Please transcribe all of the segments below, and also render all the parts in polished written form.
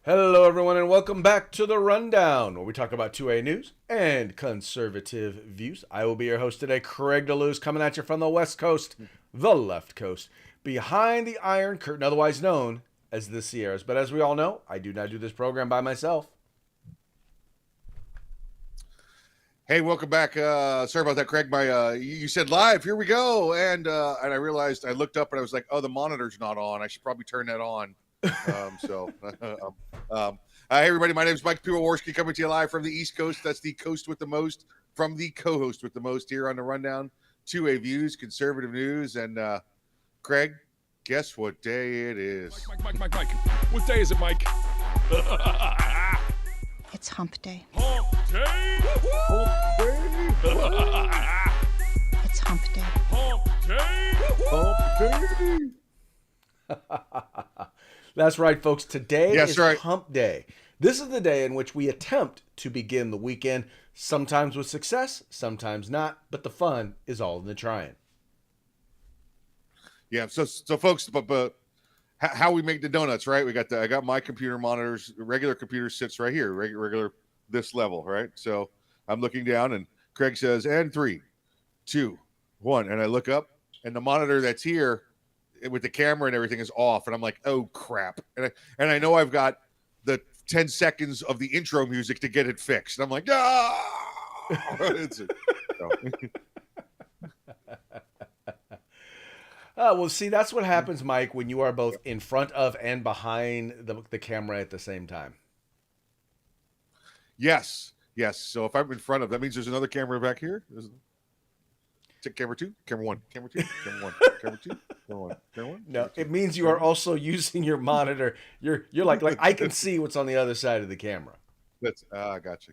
Hello, everyone, and welcome back to the Rundown, where we talk about 2A news and conservative views. I will be your host today, Craig DeLuz, coming at you from the West Coast, the left coast, behind the Iron Curtain, otherwise known as the Sierras. But as we all know, I do not do this program by myself. Hey, welcome back. Sorry about that, Craig. You said live. Here we go, and I realized I looked up and I was like, oh, the monitor's not on. I should probably turn that on. Hey, everybody. My name is Mike Piwowarski, coming to you live from the East Coast. That's the coast with the most, from the co-host with the most here on the Rundown. 2A Views, conservative news, and Craig, guess what day it is? Mike. What day is it, Mike? It's hump day. Hump day. It's hump day. Hump day. That's right, folks. Today is right. Hump Day. This is the day in which we attempt to begin the weekend, sometimes with success, sometimes not, but the fun is all in the trying. Yeah, so folks, but how we make the donuts, right? I got my computer monitors, regular computer sits right here, regular this level, right? So I'm looking down and Craig says, and 3, 2, 1. And I look up and the monitor that's here with the camera and everything is off. And I'm like, oh crap. And I know I've got the 10 seconds of the intro music to get it fixed. And I'm like, Well, see, that's what happens, Mike, when you are both in front of and behind the camera at the same time. Yes. So if I'm in front of, that means there's another camera back here. Check camera 2, camera 1, camera 2, camera 1, camera 2, camera 1, camera 1. No, it means you are also using your monitor. You're like I can see what's on the other side of the camera. That's gotcha.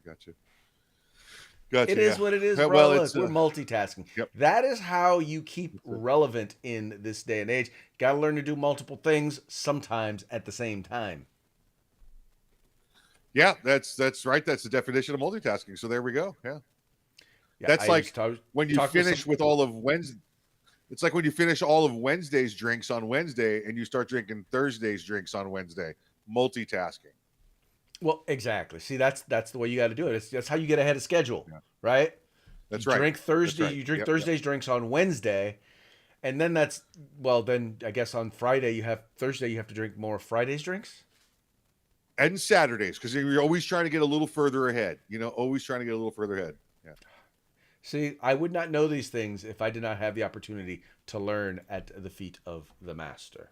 It is what it is, bro. Well, Look, we're multitasking. Yep. That is how you keep relevant in this day and age. Got to learn to do multiple things sometimes at the same time. Yeah, that's right. That's the definition of multitasking. So there we go. Yeah. That's like when you finish with all of Wednesday. It's like when you finish all of Wednesday's drinks on Wednesday and you start drinking Thursday's drinks on Wednesday. Multitasking. Well, exactly. See, that's the way you got to do it. That's how you get ahead of schedule, right? That's you right. Drink Thursday. Right. You drink Thursday's drinks on Wednesday, and then then I guess on Friday you have to drink more Friday's drinks. And Saturdays, because you're always trying to get a little further ahead. Always trying to get a little further ahead. Yeah. See, I would not know these things if I did not have the opportunity to learn at the feet of the master.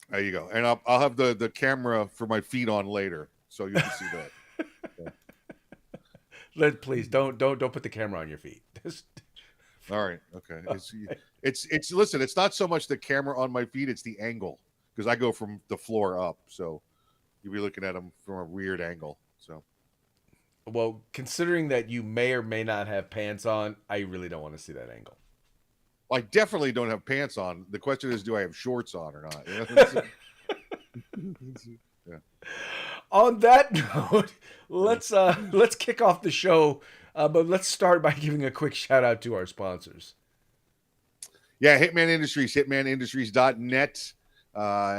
There you go. And I'll have the camera for my feet on later, so you can see that. Yeah. Please don't put the camera on your feet. All right. Okay. It's listen, it's not so much the camera on my feet, it's the angle, because I go from the floor up. So you'll be looking at them from a weird angle. So, well, considering that you may or may not have pants on, I really don't want to see that angle. I definitely don't have pants on. The question is, do I have shorts on or not? Yeah. On that note, let's kick off the show, but let's start by giving a quick shout out to our sponsors. Yeah, Hitman Industries, hitmanindustries.net.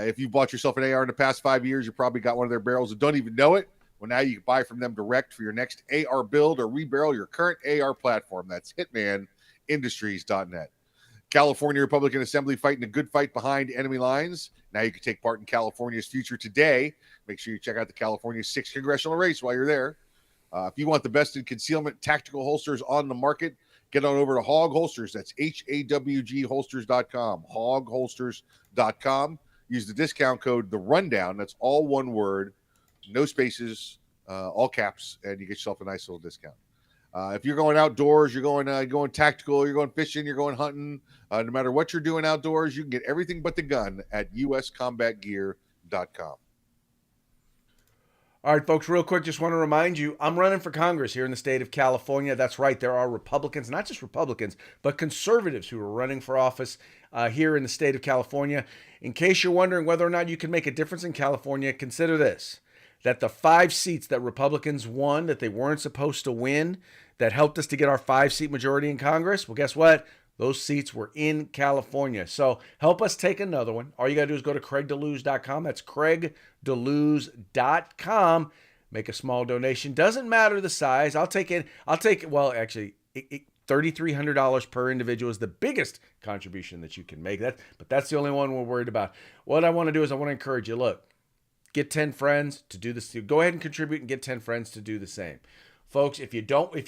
If you bought yourself an AR in the past 5 years, you probably got one of their barrels and don't even know it. Well, now you can buy from them direct for your next AR build or rebarrel your current AR platform. That's hitmanindustries.net. California Republican Assembly fighting a good fight behind enemy lines. Now you can take part in California's future today. Make sure you check out the California 6th congressional race while you're there. If you want the best in concealment tactical holsters on the market, get on over to Hog Holsters. That's HAWGholsters.com. HogHolsters.com. Use the discount code The Rundown. That's all one word, no spaces, all caps, and you get yourself a nice little discount. If you're going outdoors, you're going tactical, you're going fishing, you're going hunting, no matter what you're doing outdoors, you can get everything but the gun at uscombatgear.com. All right, folks, real quick, just want to remind you, I'm running for Congress here in the state of California. That's right, there are Republicans, not just Republicans, but conservatives who are running for office here in the state of California. In case you're wondering whether or not you can make a difference in California, consider this, that the 5 seats that Republicans won that they weren't supposed to win, that helped us to get our 5-seat majority in Congress, well, guess what? Those seats were in California. So help us take another one. All you got to do is go to craigdeluz.com. That's craigdeluz.com. Make a small donation. Doesn't matter the size. I'll take it. Well, actually, $3,300 per individual is the biggest contribution that you can make. But that's the only one we're worried about. What I want to do is I want to encourage you. Look, get 10 friends to do this. Go ahead and contribute and get 10 friends to do the same. Folks, if you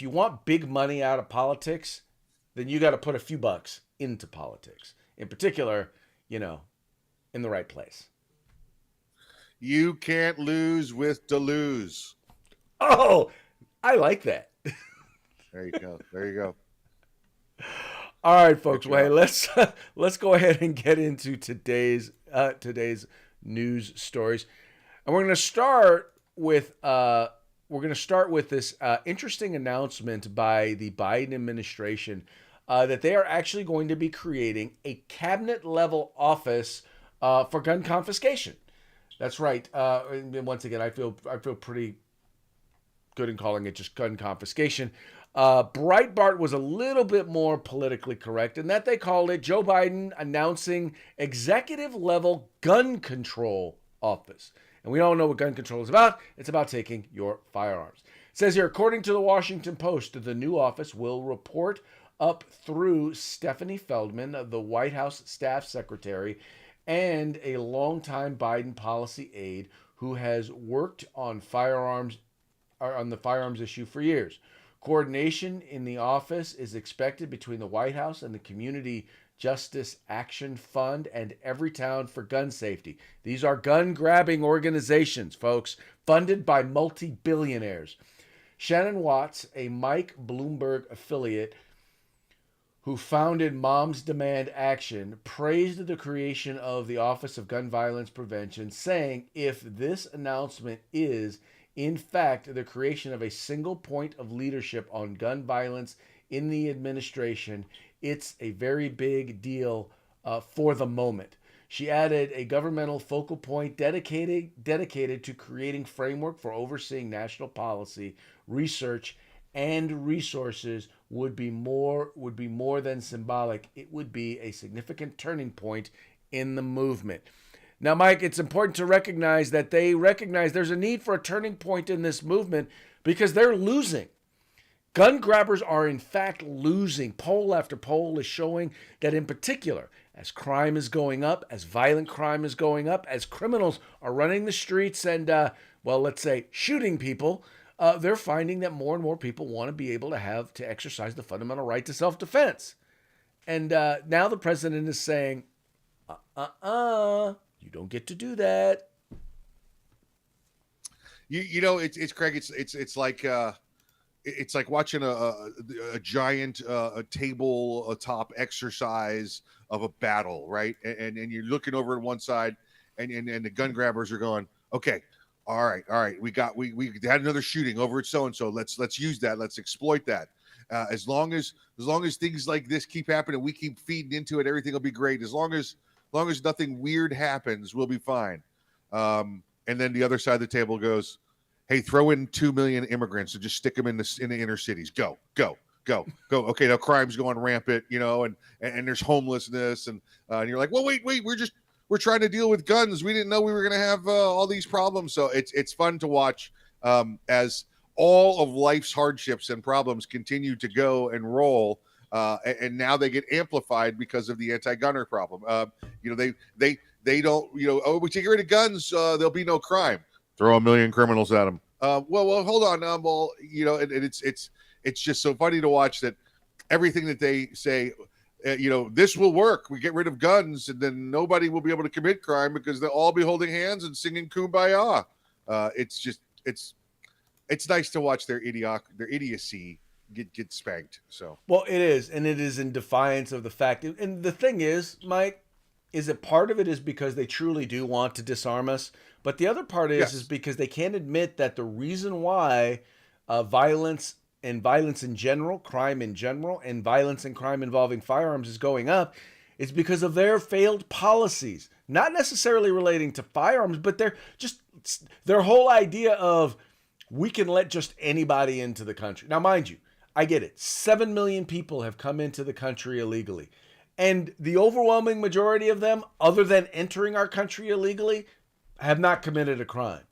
want big money out of politics, then you got to put a few bucks into politics. In particular, in the right place. You can't lose with Deleuze. Oh, I like that. There you go. There you go. All right, folks. Well, hey, let's go ahead and get into today's news stories, and we're going to start with this interesting announcement by the Biden administration that they are actually going to be creating a cabinet level office for gun confiscation. That's right. And once again, I feel pretty good in calling it just gun confiscation. Breitbart was a little bit more politically correct in that they called it Joe Biden announcing executive level gun control office. And we all know what gun control is about. It's about taking your firearms. It says here, according to the Washington Post, the new office will report up through Stephanie Feldman, the White House staff secretary, and a longtime Biden policy aide who has worked on the firearms issue for years. Coordination in the office is expected between the White House and the Community Justice Action Fund and Everytown for Gun Safety. These are gun-grabbing organizations, folks, funded by multi-billionaires. Shannon Watts, a Mike Bloomberg affiliate, who founded Moms Demand Action, praised the creation of the Office of Gun Violence Prevention, saying if this announcement is, in fact, the creation of a single point of leadership on gun violence in the administration, it's a very big deal for the moment. She added a governmental focal point dedicated to creating framework for overseeing national policy, research, and resources would be more than symbolic. It would be a significant turning point in the movement. Now, Mike, it's important to recognize that they recognize there's a need for a turning point in this movement because they're losing. Gun grabbers are in fact losing. Poll after poll is showing that in particular, as crime is going up, as violent crime is going up, as criminals are running the streets and, let's say shooting people, they're finding that more and more people want to be able to exercise the fundamental right to self-defense. And now the president is saying, you don't get to do that. It's Craig. It's like watching a giant tabletop exercise of a battle, right? And you're looking over at one side, and the gun grabbers are going, okay. All right. We had another shooting over at so and so. Let's use that. Let's exploit that. As long as things like this keep happening, we keep feeding into it. Everything will be great. As long as nothing weird happens, we'll be fine. And then the other side of the table goes, hey, throw in 2 million immigrants and just stick them in the inner cities. Go. Okay, now crime's going rampant, and there's homelessness, and you're like, well, wait, we're trying to deal with guns. We didn't know we were going to have all these problems. So it's fun to watch as all of life's hardships and problems continue to go and roll. And now they get amplified because of the anti-gunner problem. They don't, we take rid of guns, there'll be no crime. Throw 1 million criminals at them. Well, hold on. It's just so funny to watch that everything that they say, this will work. We get rid of guns, and then nobody will be able to commit crime because they'll all be holding hands and singing Kumbaya. It's nice to watch their idiocy get spanked. So, well, it is, and it is in defiance of the fact. And the thing is, Mike, is that part of it is because they truly do want to disarm us, but the other part is because they can't admit that the reason why violence in general, crime in general, and violence and crime involving firearms is going up is because of their failed policies. Not necessarily relating to firearms, but their whole idea of we can let just anybody into the country. Now, mind you, I get it. 7 million people have come into the country illegally. And the overwhelming majority of them, other than entering our country illegally, have not committed a crime.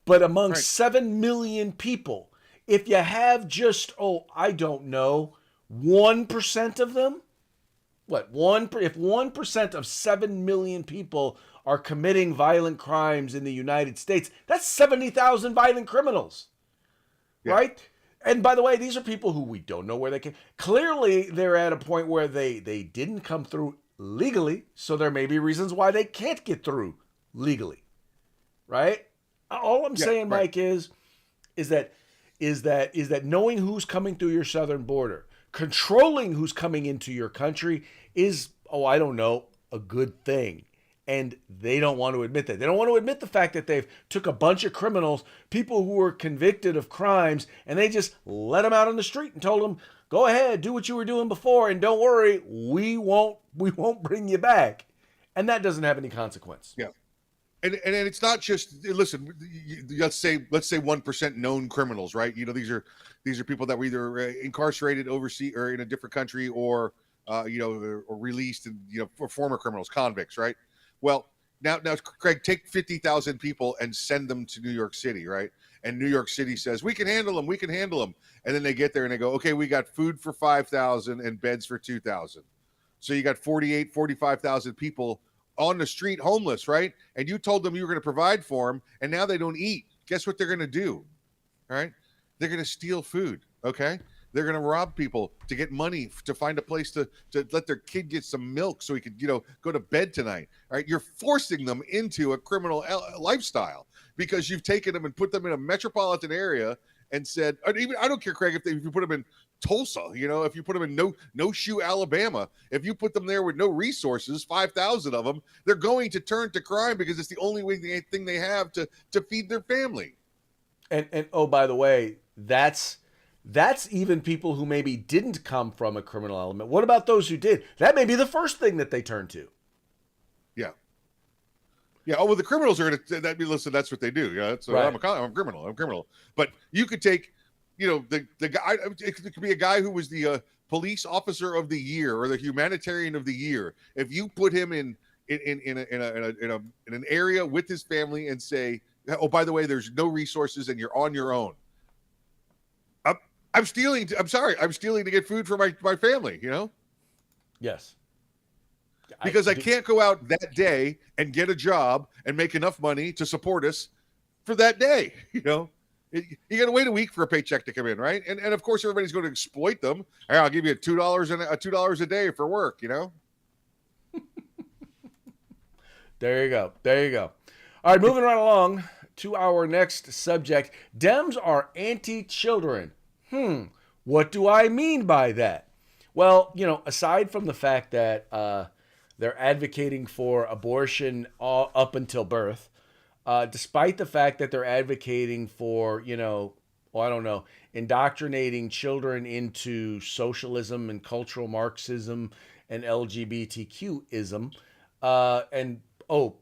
But among 7 million people, if you have just, I don't know, 1% of them, if 1% of 7 million people are committing violent crimes in the United States, that's 70,000 violent criminals, right? And by the way, these are people who we don't know where they came. Clearly, they're at a point where they didn't come through legally, so there may be reasons why they can't get through legally, right? All I'm saying, Mike, is that knowing who's coming through your southern border, controlling who's coming into your country is, I don't know, a good thing. And they don't want to admit that. They don't want to admit the fact that they've took a bunch of criminals, people who were convicted of crimes, and they just let them out on the street and told them, go ahead, do what you were doing before, and don't worry, we won't bring you back. And that doesn't have any consequence. Yeah. And it's not just, listen, let's say 1% known criminals, right? You know, these are people that were either incarcerated overseas or in a different country, or or released, and for former criminals, convicts, right? Well, now, Craig, take 50,000 people and send them to New York City, right? And New York City says, we can handle them. And then they get there and they go, okay, we got food for 5,000 and beds for 2,000. So you got 45,000 people on the street homeless, right? And you told them you were going to provide for them, and now they don't eat. Guess what they're going to do, right? They're going to steal food, okay? They're going to rob people to get money to find a place to let their kid get some milk so he could, go to bed tonight. All right. You're forcing them into a criminal lifestyle because you've taken them and put them in a metropolitan area and said, I don't care, Craig, if you put them in Tulsa, if you put them in no shoe, Alabama, if you put them there with no resources, 5,000 of them, they're going to turn to crime because it's the only thing they have to feed their family. And by the way, that's even people who maybe didn't come from a criminal element. What about those who did? That may be the first thing that they turn to. Yeah. Yeah. Oh, well, the criminals are going to listen. That's what they do. Yeah. So right. I'm a criminal. But you could take, the guy. It could be a guy who was the police officer of the year or the humanitarian of the year. If you put him in an area with his family and say, oh, by the way, there's no resources and you're on your own. I'm stealing to get food for my family, Yes. Because I can't go out that day and get a job and make enough money to support us for that day, You got to wait a week for a paycheck to come in, right? And of course everybody's going to exploit them. Hey, I'll give you $2 a day for work, There you go. All right, moving right along to our next subject. Dems are anti-children. What do I mean by that? Well, aside from the fact that they're advocating for abortion up until birth, despite the fact that they're advocating for, indoctrinating children into socialism and cultural Marxism and LGBTQism,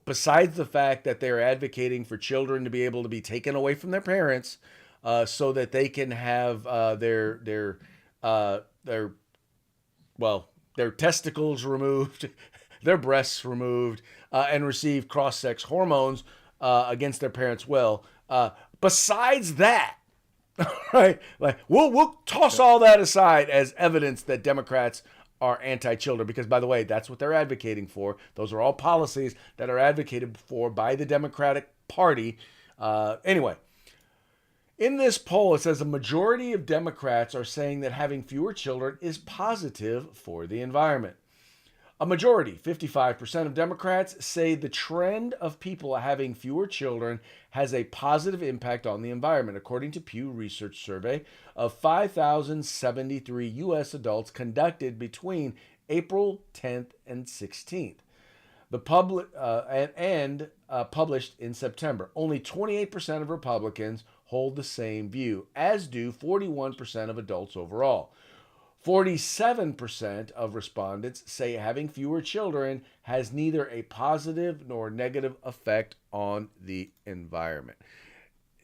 besides the fact that they're advocating for children to be able to be taken away from their parents, so that they can have their testicles removed, their breasts removed, and receive cross-sex hormones against their parents' will. Besides that, right? Like we'll toss all that aside as evidence that Democrats are anti-children, because by the way, that's what they're advocating for. Those are all policies that are advocated for by the Democratic Party. Anyway. In this poll, it says a majority of Democrats are saying that having fewer children is positive for the environment. A majority, 55% of Democrats, say the trend of people having fewer children has a positive impact on the environment, according to Pew Research survey of 5,073 U.S. adults conducted between April 10th and 16th. The published in September. Only 28% of Republicans hold the same view, as do 41% of adults overall. 47% of respondents say having fewer children has neither a positive nor negative effect on the environment.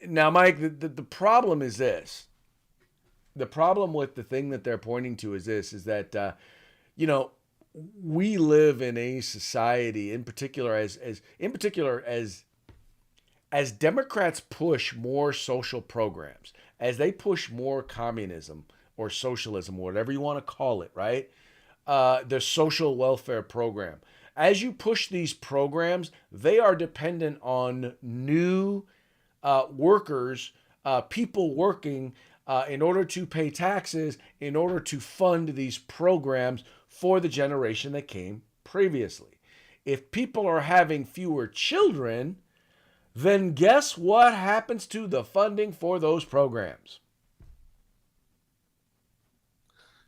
Now, Mike, the problem is this. the problem with the thing that they're pointing to is this: is that you know, we live in a society, in particular, as Democrats push more social programs, as they push more communism or socialism, whatever you want to call it, right? The social welfare program. As you push these programs, they are dependent on new workers, people working in order to pay taxes, in order to fund these programs for the generation that came previously. If people are having fewer children, then guess what happens to the funding for those programs?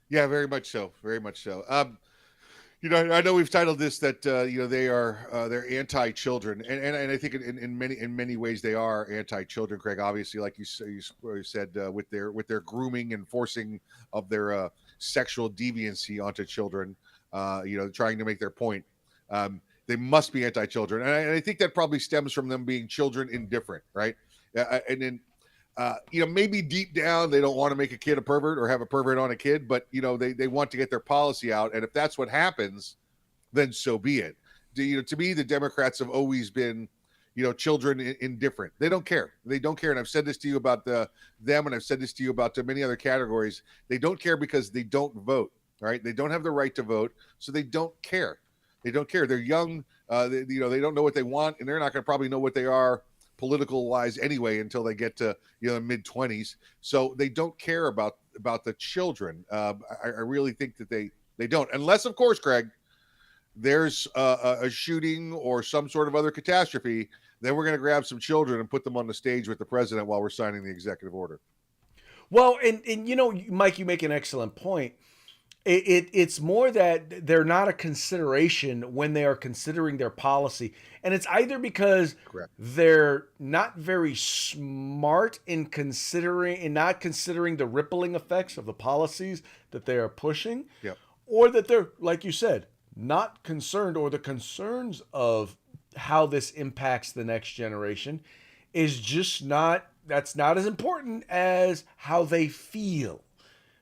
Yeah, very much so. Very much so. I know we've titled this that they are they're anti-children, and I think in many ways they are anti-children. Craig, obviously, like you said, with their grooming and forcing of their sexual deviancy onto children, trying to make their point. They must be anti-children, and I think that probably stems from them being children indifferent, right? And then maybe deep down they don't want to make a kid a pervert or have a pervert on a kid, but they want to get their policy out, and if that's what happens, then so be it. To me, the Democrats have always been, children indifferent. They don't care. They don't care, and I've said this to you about them, and I've said this to you about many other categories. They don't care because they don't vote. Right? They don't have the right to vote, so they don't care. They don't care. They're young. They don't know what they want, and they're not going to probably know what they are political wise anyway until they get to mid-20s. So they don't care about the children. I really think that they don't, unless of course, Greg, there's a shooting or some sort of other catastrophe. Then we're going to grab some children and put them on the stage with the president while we're signing the executive order. Well, and Mike, you make an excellent point. It's more that they're not a consideration when they are considering their policy. And it's either because Correct. They're not very smart in not considering the rippling effects of the policies that they are pushing, Yep. or that they're, like you said, not concerned, or the concerns of how this impacts the next generation is just that's not as important as how they feel.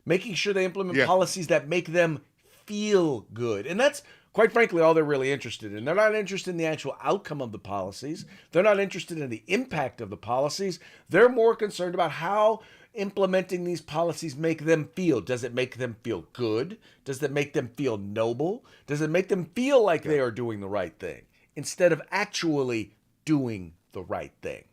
Making sure they implement policies that make them feel good. And that's, quite frankly, all they're really interested in. They're not interested in the actual outcome of the policies. They're not interested in the impact of the policies. They're more concerned about how implementing these policies make them feel. Does it make them feel good? Does it make them feel noble? Does it make them feel like they are doing the right thing instead of actually doing the right thing?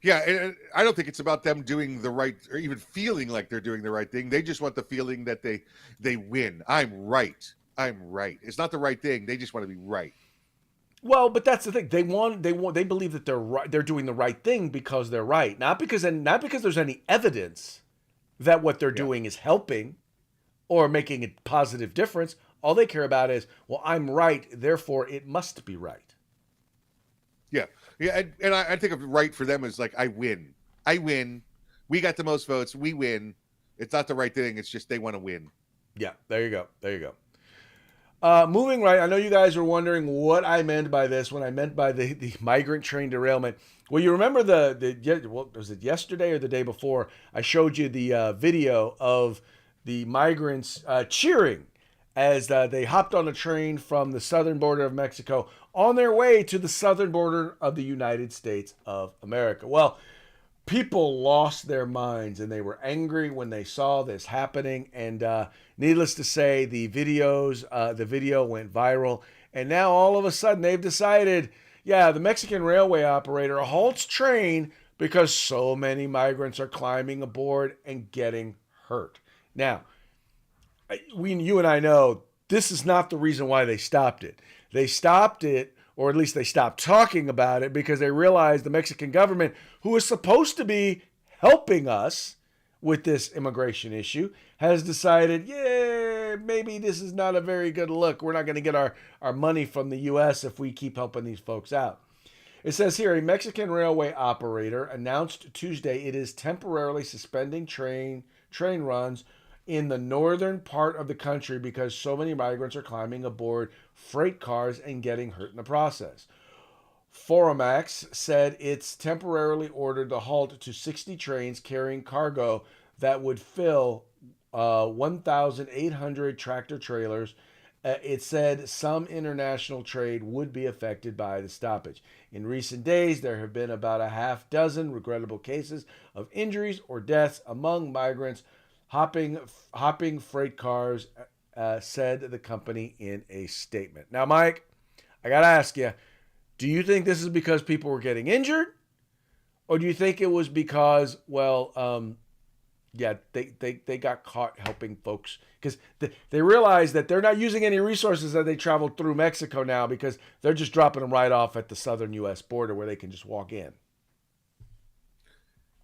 Yeah, and I don't think it's about them doing the right or even feeling like they're doing the right thing. They just want the feeling that they win. I'm right. It's not the right thing. They just want to be right. Well, but that's the thing. They believe that they're right. They're doing the right thing because they're right, not because there's any evidence that what they're doing is helping or making a positive difference. All they care about is, well, I'm right, therefore it must be right. Yeah, and I think of right for them as like I win. We got the most votes. We win. It's not the right thing. It's just they want to win. Yeah, there you go. Moving right. I know you guys were wondering what I meant by this when I meant by the migrant train derailment. Well, you remember was it yesterday or the day before? I showed you the video of the migrants cheering as they hopped on a train from the southern border of Mexico on their way to the southern border of the United States of America. Well, people lost their minds and they were angry when they saw this happening. And needless to say, the video went viral. And now all of a sudden they've decided, the Mexican railway operator halts train because so many migrants are climbing aboard and getting hurt. Now, you and I know this is not the reason why they stopped it. They stopped it, or at least they stopped talking about it, because they realized the Mexican government, who is supposed to be helping us with this immigration issue, has decided, maybe this is not a very good look. We're not going to get our money from the U.S. if we keep helping these folks out. It says here, a Mexican railway operator announced Tuesday it is temporarily suspending train runs in the northern part of the country because so many migrants are climbing aboard freight cars and getting hurt in the process. Foromax said it's temporarily ordered a halt to 60 trains carrying cargo that would fill 1,800 tractor trailers. It said some international trade would be affected by the stoppage. In recent days, there have been about a half dozen regrettable cases of injuries or deaths among migrants hopping freight cars, said the company in a statement. Now, Mike, I got to ask you, do you think this is because people were getting injured? Or do you think it was because, they got caught helping folks because they realize that they're not using any resources as they travel through Mexico now because they're just dropping them right off at the southern U.S. border where they can just walk in.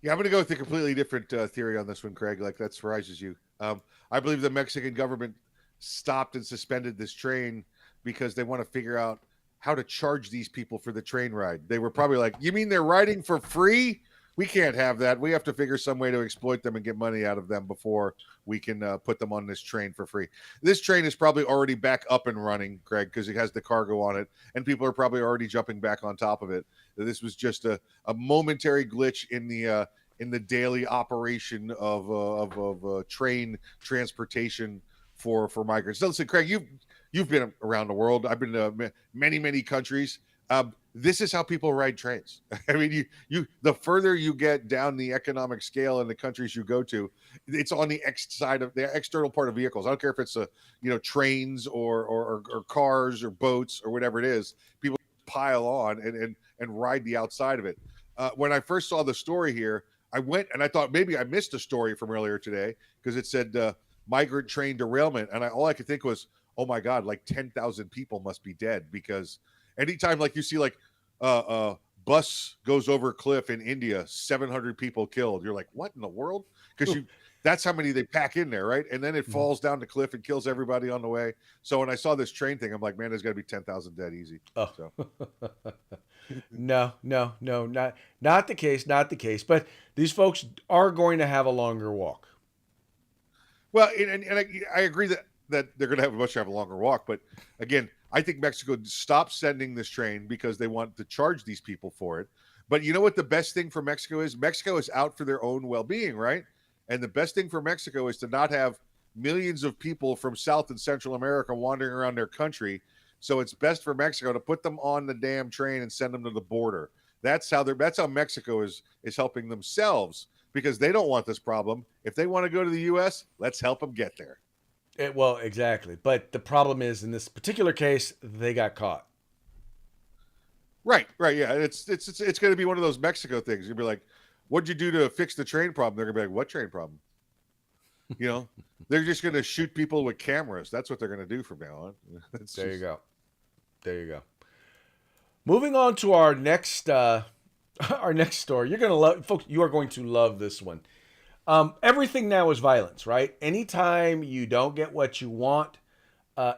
Yeah, I'm going to go with a completely different theory on this one, Craig. Like that surprises you. I believe the Mexican government stopped and suspended this train because they want to figure out how to charge these people for the train ride. They were probably like, you mean they're riding for free? We can't have that. We have to figure some way to exploit them and get money out of them before we can put them on this train for free. This train is probably already back up and running, Craig, because it has the cargo on it, and people are probably already jumping back on top of it. This was just a momentary glitch in the daily operation of train transportation for migrants. So listen, Craig, you've been around the world. I've been to many countries. This is how people ride trains. I mean, you the further you get down the economic scale in the countries you go to, it's on the side of the external part of vehicles. I don't care if it's trains or cars or boats or whatever it is. People pile on and ride the outside of it. When I first saw the story here, I went and I thought maybe I missed a story from earlier today because it said migrant train derailment, and all I could think was, oh my God, like 10,000 people must be dead because anytime like you see like bus goes over a cliff in India, 700 people killed. You're like, what in the world? Because that's how many they pack in there, right? And then it falls down the cliff and kills everybody on the way. So when I saw this train thing, I'm like, man, there's got to be 10,000 dead easy. Oh. So. No, not the case, not the case. But these folks are going to have a longer walk. Well, and I agree that they're going to have a longer walk. But again, I think Mexico stopped sending this train because they want to charge these people for it. But you know what the best thing for Mexico is? Mexico is out for their own well-being, right? And the best thing for Mexico is to not have millions of people from South and Central America wandering around their country. So it's best for Mexico to put them on the damn train and send them to the border. That's how Mexico is helping themselves because they don't want this problem. If they want to go to the U.S., let's help them get there. Well, exactly. But the problem is, in this particular case, they got caught. Right. Yeah, it's going to be one of those Mexico things. You'll be like, "What'd you do to fix the train problem?" They're going to be like, "What train problem?" They're just going to shoot people with cameras. That's what they're going to do from now on. There you go. Moving on to our next story. You're going to love, folks. You are going to love this one. Everything now is violence, right? Anytime you don't get what you want,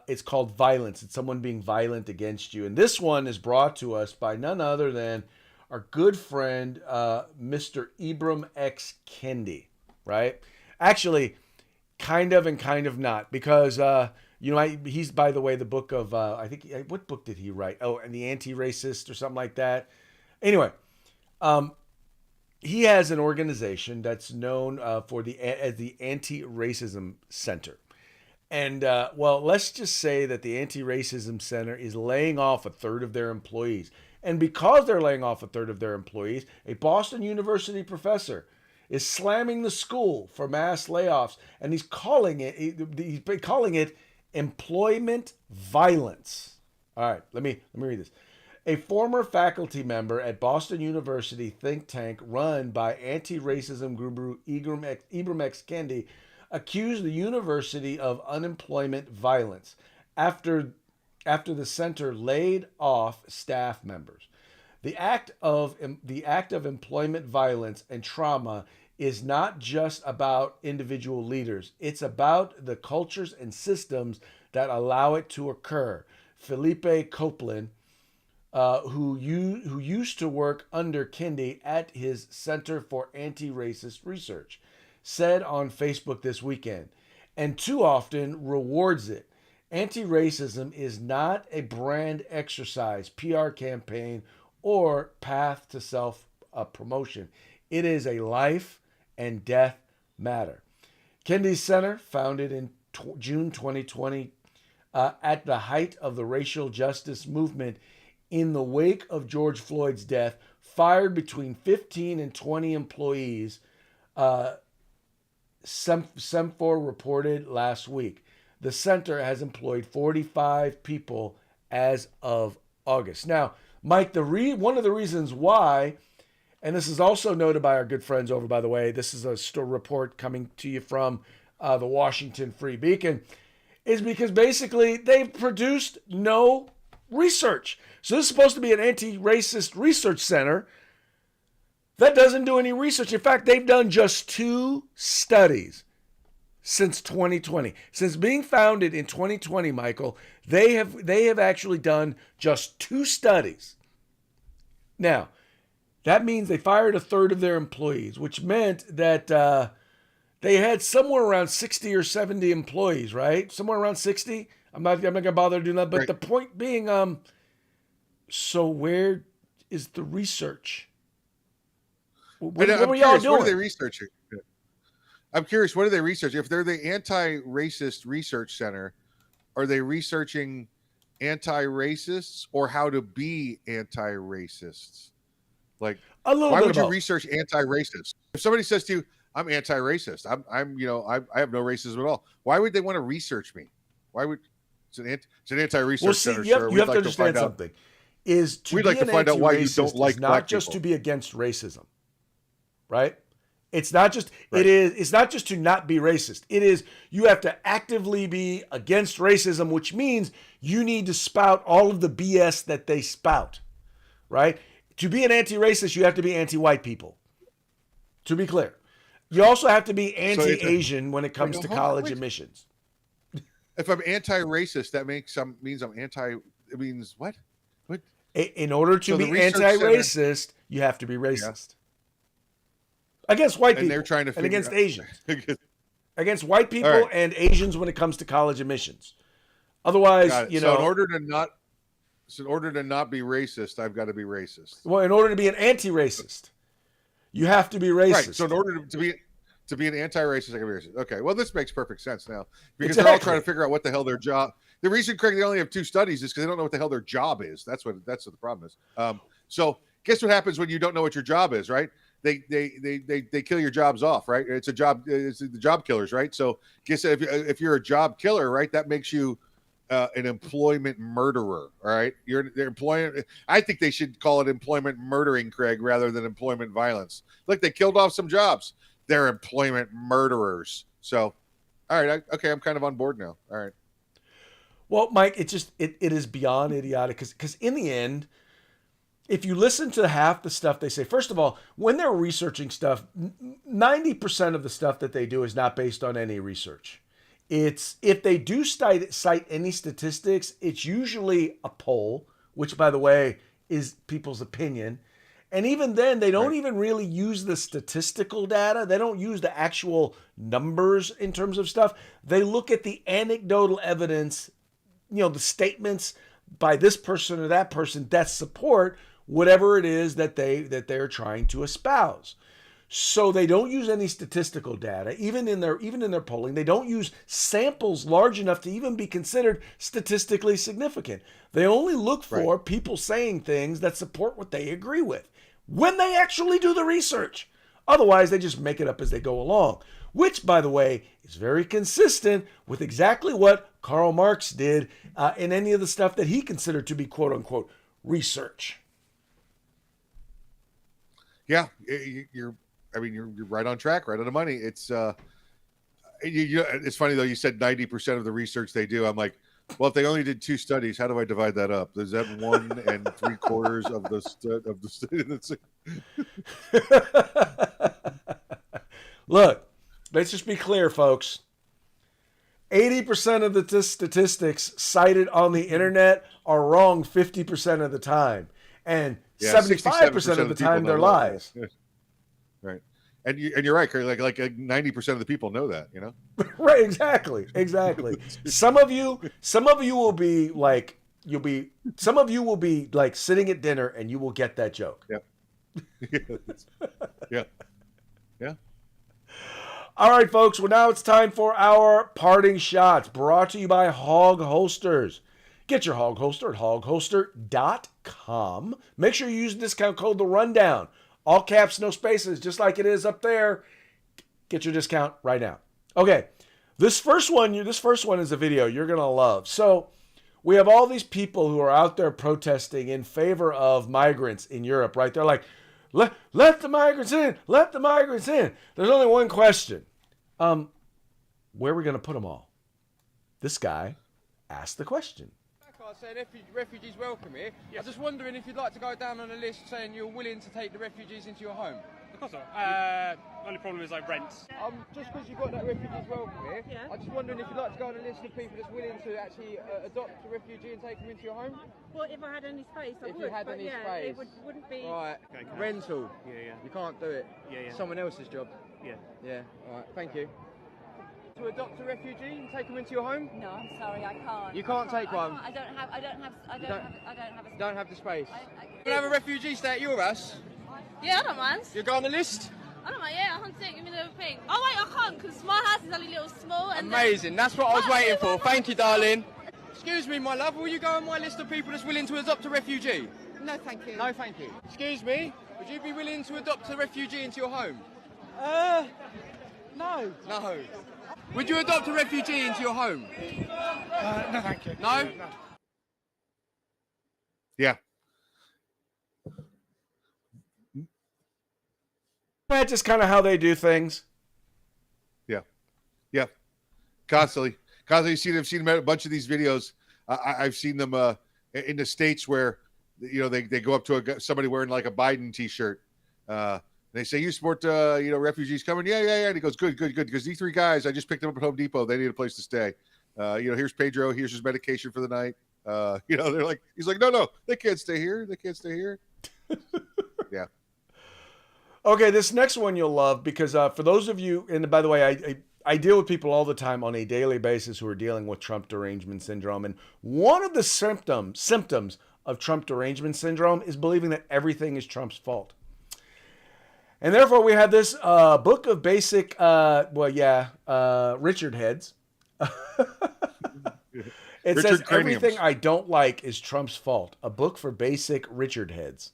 it's called violence. It's someone being violent against you. And this one is brought to us by none other than our good friend, Mr. Ibram X. Kendi, right? Actually, kind of and kind of not, because, he's, by the way, the book of, what book did he write? Oh, and the Anti-Racist or something like that. Anyway, he has an organization that's known as the Anti-Racism Center. And, let's just say that the Anti-Racism Center is laying off a third of their employees. And because they're laying off a third of their employees, a Boston University professor is slamming the school for mass layoffs. And he's calling it employment violence. All right, let me read this. A former faculty member at Boston University think tank run by anti-racism guru Ibram X. Kendi accused the university of unemployment violence after the center laid off staff members. The act of employment violence and trauma is not just about individual leaders. It's about the cultures and systems that allow it to occur. Felipe Copeland, who used to work under Kendi at his Center for Anti-Racist Research, said on Facebook this weekend, and too often rewards it. Anti-racism is not a brand exercise, PR campaign, or path to self promotion. It is a life and death matter. Kennedy Center, founded in June 2020, at the height of the racial justice movement in the wake of George Floyd's death, fired between 15 and 20 employees, Semfor reported last week. The center has employed 45 people as of August. Now, Mike, one of the reasons why, and this is also noted by our good friends over, by the way, this is a report coming to you from the Washington Free Beacon, is because basically they've produced no research. So this is supposed to be an anti-racist research center that doesn't do any research. In fact, they've done just 2 studies since 2020. Since being founded in 2020, Michael, they have actually done just 2 studies. Now, that means they fired a third of their employees, which meant that they had somewhere around 60 or 70 employees, right? Somewhere around 60. I'm not going to bother doing that. But Right. The point being, so where is the research? What I'm were y'all curious, what are they doing? researching? I'm curious, what are they researching? If they're the anti-racist research center, are they researching anti-racists or how to be anti-racists? Like, A little why bit would you about. research anti-racist? If somebody says to you, I'm anti-racist, I have no racism at all. Why would they want to research me? Why would it's an anti-research Well, see, center, you sir. have We'd to like understand find out. something. Is to We'd be like to an find out why you anti-racist don't like is not black just people. to be against racism, right? It's not just Right. it's not just to not be racist. It is you have to actively be against racism, which means you need to spout all of the BS that they spout, right? To be an anti-racist, you have to be anti-white people. To be clear. You also have to be anti-Asian when it comes to hold on, college wait. admissions. If I'm anti-racist, that means I'm anti. It means what? What? In order to So the be research anti-racist, you have to be racist. Against white people. And they're trying to and figure against out- Asians. Against white people right. and Asians when it comes to college admissions. Otherwise, Got it. you So know, in order to not be racist, I've got to be racist. well, in order to be an anti-racist, you have to be racist. Right. So in order to be an anti-racist, I can be racist. Okay. Well, this makes perfect sense now because they're all Exactly. trying to figure out what the hell their job. The reason, Craig, they only have 2 studies is because they don't know what the hell their job is. That's what the problem is. So guess what happens when you don't know what your job is, right? They kill your jobs off, right? It's a job. It's the job killers, right? So guess if you're a job killer, right, that makes you an employment murderer. All right, they're employing. I think they should call it employment murdering, Craig, rather than employment violence. Look, they killed off some jobs. They're employment murderers. So, all right, okay, I'm kind of on board now. All right. Well, Mike, it is beyond idiotic because in the end, if you listen to half the stuff they say, first of all, when they're researching stuff, 90% of the stuff that they do is not based on any research. It's if they do cite any statistics, it's usually a poll, which, by the way, is people's opinion. And even then, they don't even really use the statistical data. They don't use the actual numbers in terms of stuff. They look at the anecdotal evidence, the statements by this person or that person that support whatever it is that they're trying to espouse. So they don't use any statistical data, even in their polling. They don't use samples large enough to even be considered statistically significant. They only look for people saying things that support what they agree with when they actually do the research. Otherwise, they just make it up as they go along, which, by the way, is very consistent with exactly what Karl Marx did in any of the stuff that he considered to be quote unquote research. Yeah, you're right on track, right on the money. It's it's funny though. You said 90% of the research they do. I'm like, well, if they only did 2 studies, how do I divide that up? Is that 1 3/4 of the study? Look, let's just be clear, folks. 80% of the statistics cited on the internet are wrong 50% of the time. And 75% of the time they're lies. Yeah. Right. And you're right, Craig. Like 90% of the people know that, Right, exactly. Some of you will be like some of you will be like sitting at dinner and you will get that joke. Yeah. Yeah. All right, folks. Well, now it's time for our parting shots, brought to you by Hog Holsters. Get your Hog Holster at hogholster.com. Make sure you use the discount code The Rundown. All caps, no spaces, just like it is up there. Get your discount right now. Okay, this first one is a video you're gonna love. So we have all these people who are out there protesting in favor of migrants in Europe, right? They're like, let the migrants in, let the migrants in. There's only one question. Where are we gonna put them all? This guy asked the question. Saying refugees welcome here. Yes. I'm just wondering if you'd like to go down on a list saying you're willing to take the refugees into your home. Of course not. Only problem is like rents. Just because you've got that refugees welcome here, yeah. I'm just wondering if you'd like to go on a list of people that's willing to actually adopt a refugee and take them into your home. Well, if I had any space, I would. If you had any space. It wouldn't be... Right, okay, rental. Yeah. You can't do it. Yeah. Someone else's job. Yeah. All right, thank you. To adopt a refugee and take them into your home? No, I'm sorry, I can't. You can't take one. I don't have a space. You don't have the space. I You have a refugee stay at your house? Yeah, I don't mind. You go on the list? I don't mind, yeah, I can take you in the middle of a thing. Oh wait, I can't, because my house is only a little small. And amazing, that's what I was waiting for. Thank you, darling. Excuse me, my love, will you go on my list of people that's willing to adopt a refugee? No, thank you. No, thank you. Excuse me, would you be willing to adopt a refugee into your home? No. No. Would you adopt a refugee into your home? No, thank you. No? Yeah. That's just kind of how they do things. Yeah. Constantly. I've seen a bunch of these videos. I've seen them in the States where, they go up to somebody wearing like a Biden t-shirt. They say, you support, refugees coming? Yeah. And he goes, good. Because these three guys, I just picked them up at Home Depot. They need a place to stay. Here's Pedro. Here's his medication for the night. They're like, he's like, no, they can't stay here. Yeah. Okay, this next one you'll love because for those of you, and by the way, I deal with people all the time on a daily basis who are dealing with Trump derangement syndrome. And one of the symptoms of Trump derangement syndrome is believing that everything is Trump's fault. And therefore, we have this book of basic, Richard heads. It Richard says, Craniums. everything I don't like is Trump's fault. A book for basic Richard heads.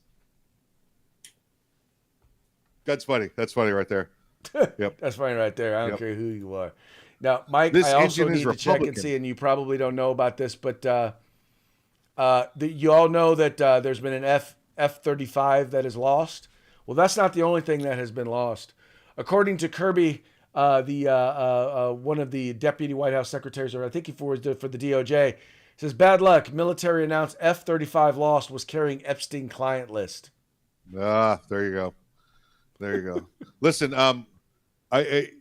That's funny right there. Yep. That's funny right there. I don't care who you are. Now, Mike, This I also engine is need to check and Republican. see, and you probably don't know about this, but you all know that there's been an F-35 that is lost. Well, that's not the only thing that has been lost. According to Kirby, one of the deputy White House secretaries, or I think he for the DOJ, says, bad luck. Military announced F-35 lost, was carrying Epstein client list. There you go. Listen,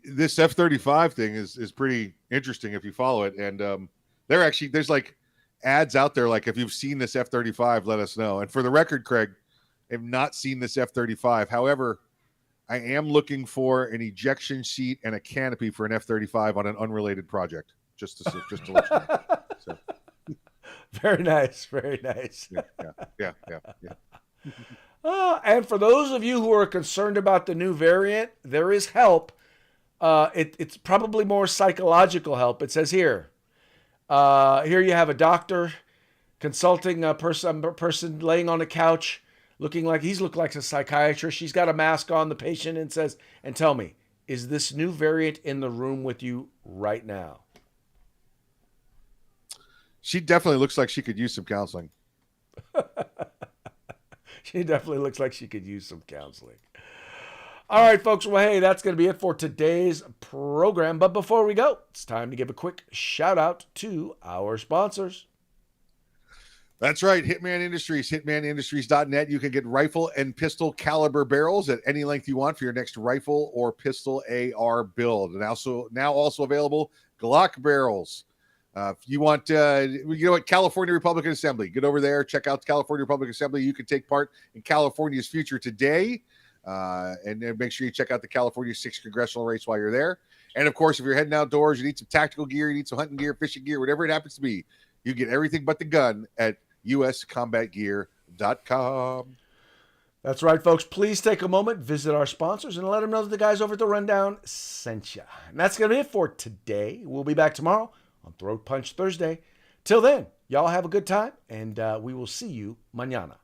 this F-35 thing is pretty interesting if you follow it. And there's like ads out there. Like, if you've seen this F-35, let us know. And for the record, Craig, I have not seen this F-35. However, I am looking for an ejection seat and a canopy for an F-35 on an unrelated project. Just to let you know. So, Very nice. yeah. And for those of you who are concerned about the new variant, there is help. It's probably more psychological help. It says here you have a doctor consulting a person laying on a couch, looking like a psychiatrist. She's got a mask on, the patient, and says, and tell me, is this new variant in the room with you right now? She definitely looks like she could use some counseling. She definitely looks like she could use some counseling. All right, folks. Well, hey, that's going to be it for today's program. But before we go, it's time to give a quick shout out to our sponsors. That's right. Hitman Industries, hitmanindustries.net. You can get rifle and pistol caliber barrels at any length you want for your next rifle or pistol AR build. And now also available Glock barrels. If you want, California Republican Assembly, get over there, check out the California Republican Assembly. You can take part in California's future today. And then make sure you check out the California 6th Congressional race while you're there. And of course, if you're heading outdoors, you need some tactical gear, you need some hunting gear, fishing gear, whatever it happens to be, you get everything but the gun at uscombatgear.com. That's right, folks. Please take a moment, visit our sponsors, and let them know that the guys over at The Rundown sent you. And that's going to be it for today. We'll be back tomorrow on Throat Punch Thursday. Till then, y'all have a good time, and we will see you mañana.